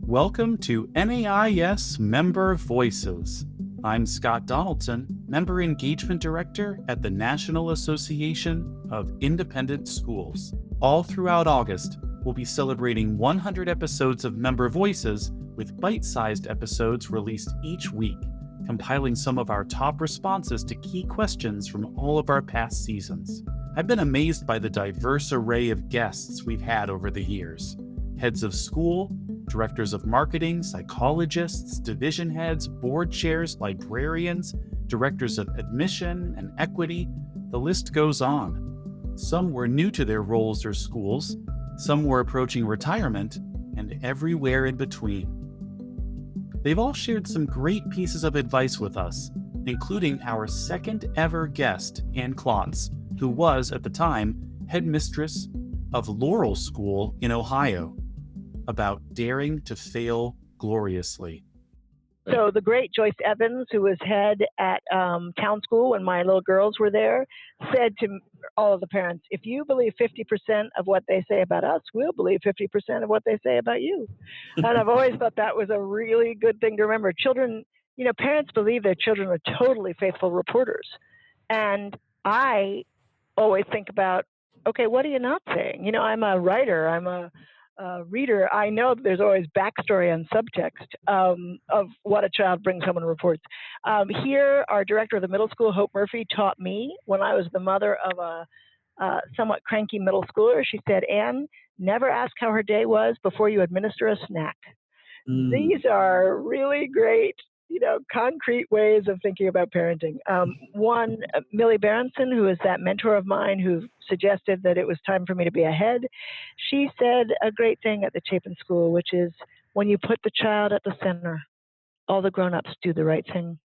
Welcome to NAIS Member Voices. I'm Scott Donaldson, Member Engagement Director at the National Association of Independent Schools. All throughout August, we'll be celebrating 100 episodes of Member Voices with bite-sized episodes released each week, compiling some of our top responses to key questions from all of our past seasons. I've been amazed by the diverse array of guests we've had over the years. Heads of school, directors of marketing, psychologists, division heads, board chairs, librarians, directors of admission and equity, the list goes on. Some were new to their roles or schools, some were approaching retirement, and everywhere in between. They've all shared some great pieces of advice with us, including our second ever guest, Ann Klotz, who was, at the time, headmistress of Laurel School in Ohio, about daring to fail gloriously. So the great Joyce Evans, who was head at town school when my little girls were there, said to all of the parents, if you believe 50% of what they say about us, we'll believe 50% of what they say about you. And I've always thought that was a really good thing to remember. Children, parents believe their children are totally faithful reporters. And I always think about, okay, what are you not saying? I'm a writer, I'm a reader. I know that there's always backstory and subtext of what a child brings home and reports. Here, our director of the middle school, Hope Murphy, taught me when I was the mother of a somewhat cranky middle schooler. She said, Anne, never ask how her day was before you administer a snack. These are really great, concrete ways of thinking about parenting. One, Millie Berenson, who is that mentor of mine who suggested that it was time for me to be a head, she said a great thing at the Chapin School, which is when you put the child at the center, all the grown-ups do the right thing.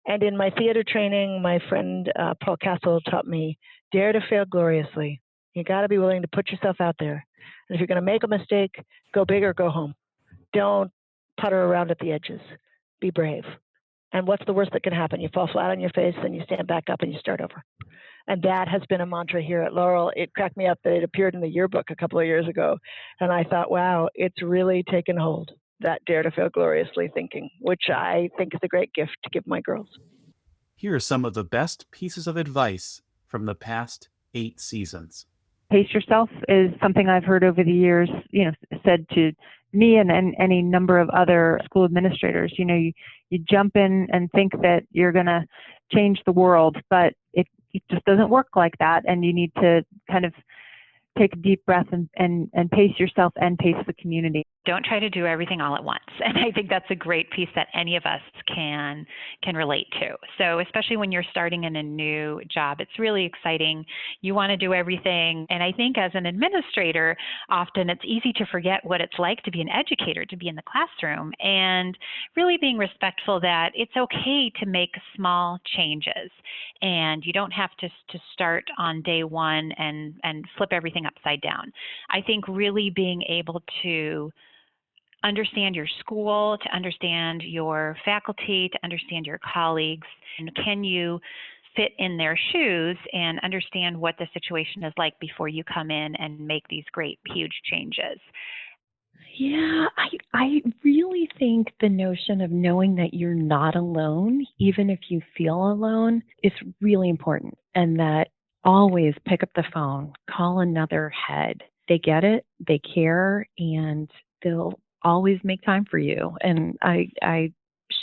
And in my theater training, my friend Paul Castle taught me, dare to fail gloriously. You got to be willing to put yourself out there. And if you're going to make a mistake, go big or go home. Don't putter around at the edges. Be brave. And what's the worst that can happen? You fall flat on your face, and you stand back up and you start over. And that has been a mantra here at Laurel. It cracked me up that it appeared in the yearbook a couple of years ago. And I thought, wow, it's really taken hold, that dare to fail gloriously thinking, which I think is a great gift to give my girls. Here are some of the best pieces of advice from the past 8 seasons. Pace yourself is something I've heard over the years, said to me and any number of other school administrators. You jump in and think that you're going to change the world, but it just doesn't work like that. And you need to kind of take a deep breath and pace yourself and pace the community. Don't try to do everything all at once. And I think that's a great piece that any of us can relate to. So especially when you're starting in a new job, it's really exciting. You want to do everything. And I think as an administrator, often it's easy to forget what it's like to be an educator, to be in the classroom, and really being respectful that it's okay to make small changes. And you don't have to start on day one and flip everything upside down. I think really being able to understand your school, to understand your faculty, to understand your colleagues, and can you fit in their shoes and understand what the situation is like before you come in and make these great, huge changes. Yeah, I really think the notion of knowing that you're not alone, even if you feel alone, is really important. And that always pick up the phone, call another head. They get it, they care, and they'll always make time for you. And I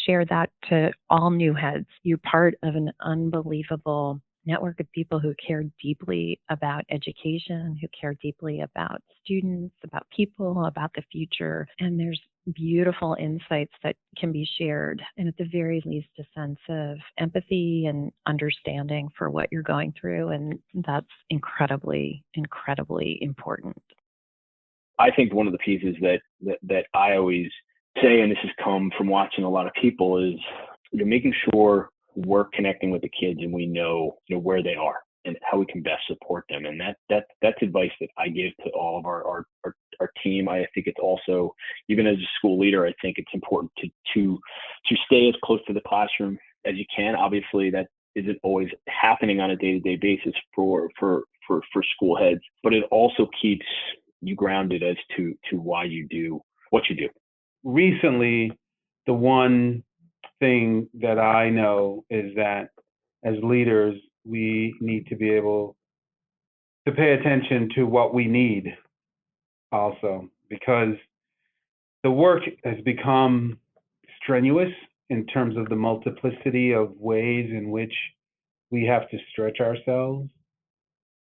share that to all new heads. You're part of an unbelievable network of people who care deeply about education, who care deeply about students, about people, about the future. And there's beautiful insights that can be shared, and at the very least, a sense of empathy and understanding for what you're going through. And that's incredibly, incredibly important. I think one of the pieces that I always say, and this has come from watching a lot of people, is making sure we're connecting with the kids and we know where they are and how we can best support them. And that's advice that I give to all of our team. I think it's also, even as a school leader, I think it's important to stay as close to the classroom as you can. Obviously, that isn't always happening on a day-to-day basis for school heads, but it also keeps you grounded as to why you do what you do. recently, the one thing that I know is that as leaders, we need to be able to pay attention to what we need also, because the work has become strenuous in terms of the multiplicity of ways in which we have to stretch ourselves.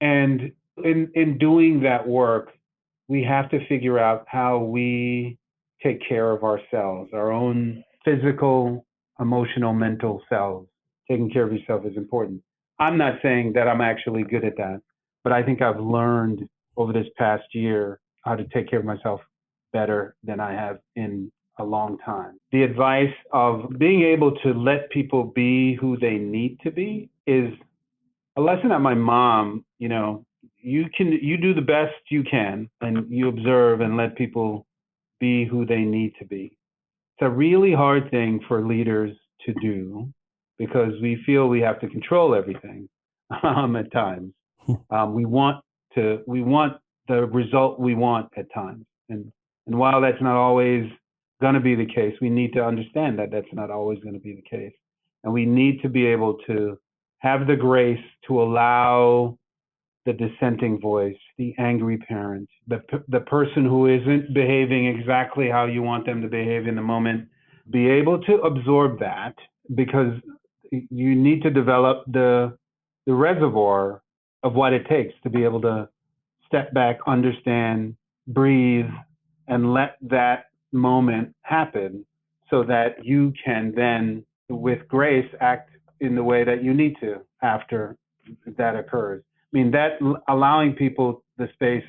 And in doing that work, we have to figure out how we take care of ourselves, our own physical, emotional, mental selves. Taking care of yourself is important. I'm not saying that I'm actually good at that, but I think I've learned over this past year how to take care of myself better than I have in a long time. The advice of being able to let people be who they need to be is a lesson that my mom, you do the best you can and you observe and let people be who they need to be. It's a really hard thing for leaders to do because we feel we have to control everything at times. We want the result we want at times. And while that's not always going to be the case, we need to understand that that's not always going to be the case. And we need to be able to have the grace to allow the dissenting voice, the angry parent, the person who isn't behaving exactly how you want them to behave in the moment, be able to absorb that, because you need to develop the reservoir of what it takes to be able to step back, understand, breathe, and let that moment happen so that you can then, with grace, act in the way that you need to after that occurs. I mean, that allowing people the space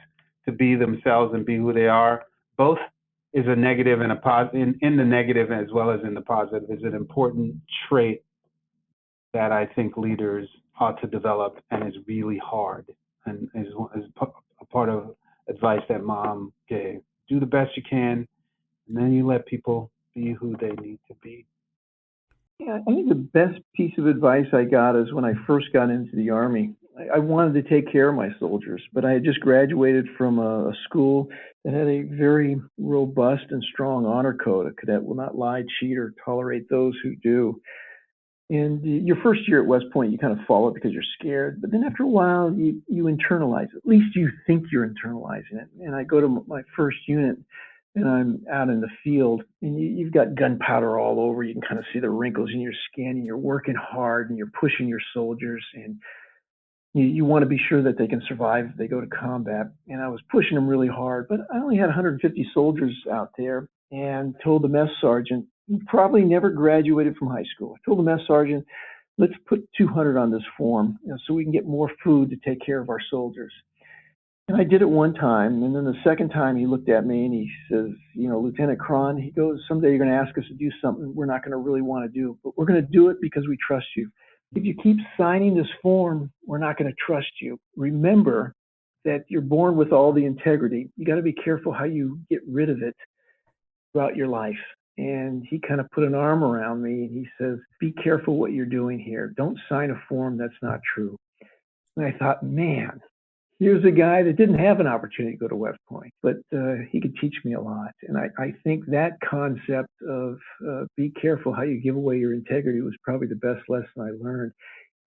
to be themselves and be who they are, both is a negative and a positive, in the negative as well as in the positive, is an important trait that I think leaders ought to develop and is really hard and is a part of advice that Mom gave. Do the best you can, and then you let people be who they need to be. Yeah, I think the best piece of advice I got is when I first got into the Army. I wanted to take care of my soldiers, but I had just graduated from a school that had a very robust and strong honor code. A cadet will not lie, cheat, or tolerate those who do. And your first year at West Point, you kind of follow it because you're scared. But then after a while, you internalize it. At least you think you're internalizing it. And I go to my first unit, and I'm out in the field, and you've got gunpowder all over. You can kind of see the wrinkles in your skin, and you're working hard, and you're pushing your soldiers, and you want to be sure that they can survive if they go to combat. And I was pushing them really hard, but I only had 150 soldiers out there, and told the mess sergeant, who probably never graduated from high school, I told the mess sergeant, let's put 200 on this form, so we can get more food to take care of our soldiers. And I did it one time, and then the second time he looked at me and he says, Lieutenant Cron, he goes, someday you're going to ask us to do something we're not going to really want to do, but we're going to do it because we trust you. If you keep signing this form, we're not going to trust you. Remember that you're born with all the integrity. You got to be careful how you get rid of it throughout your life. And he kind of put an arm around me and he says, be careful what you're doing here. Don't sign a form that's not true. And I thought, man, here's a guy that didn't have an opportunity to go to West Point, but he could teach me a lot. And I think that concept of be careful how you give away your integrity was probably the best lesson I learned.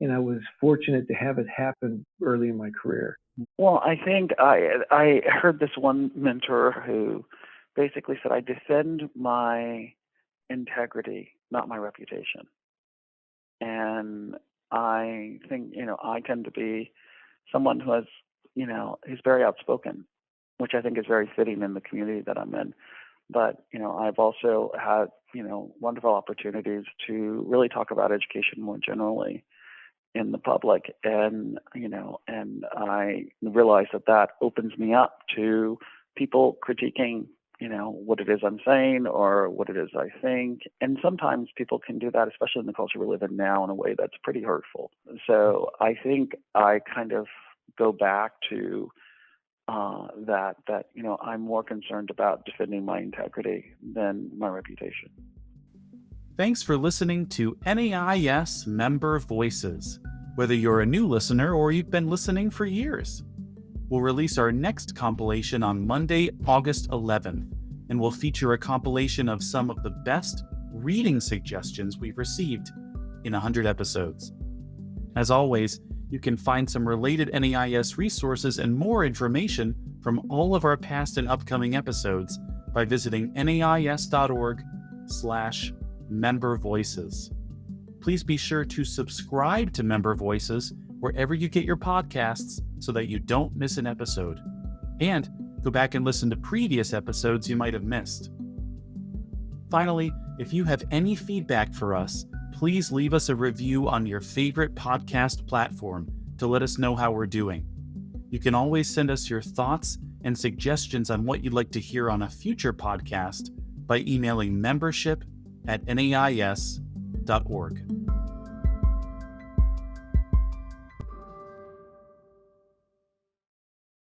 And I was fortunate to have it happen early in my career. Well, I think I heard this one mentor who basically said, I defend my integrity, not my reputation. And I think, I tend to be someone who has, who's very outspoken, which I think is very fitting in the community that I'm in. But, I've also had, wonderful opportunities to really talk about education more generally in the public. And, and I realize that opens me up to people critiquing, what it is I'm saying or what it is I think. And sometimes people can do that, especially in the culture we live in now, in a way that's pretty hurtful. So I think I kind of go back to that I'm more concerned about defending my integrity than my reputation. Thanks for listening to NAIS Member Voices, whether you're a new listener or you've been listening for years. We'll release our next compilation on Monday, August 11th, and will feature a compilation of some of the best reading suggestions we've received in 100 episodes. As always, you can find some related NAIS resources and more information from all of our past and upcoming episodes by visiting nais.org/member voices. Please be sure to subscribe to Member Voices wherever you get your podcasts so that you don't miss an episode. And go back and listen to previous episodes you might have missed. Finally, if you have any feedback for us, please leave us a review on your favorite podcast platform to let us know how we're doing. You can always send us your thoughts and suggestions on what you'd like to hear on a future podcast by emailing membership@nais.org.